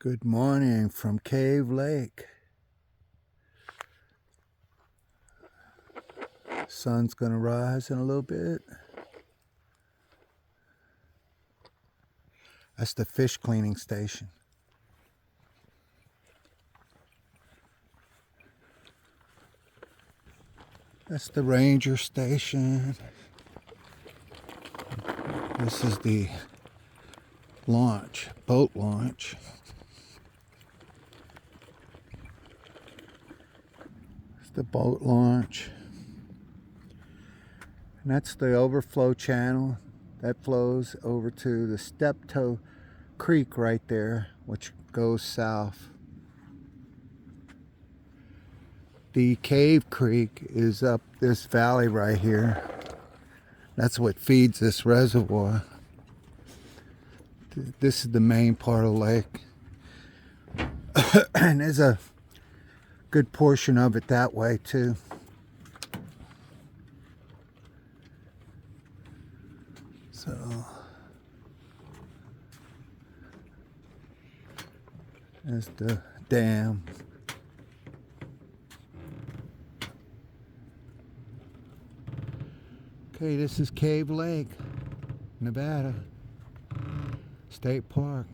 Good morning from Cave Lake. Sun's gonna rise in a little bit. That's the fish cleaning station. That's the ranger station. This is the launch, boat launch. It's the boat launch. And that's the overflow channel that flows over to the Steptoe Creek right there, which goes south. The Cave Creek is up this valley right here. That's what feeds this reservoir. This is the main part of the lake. And there's a good portion of it that way too. So there's the dam. Okay, this is Cave Lake, Nevada State Park.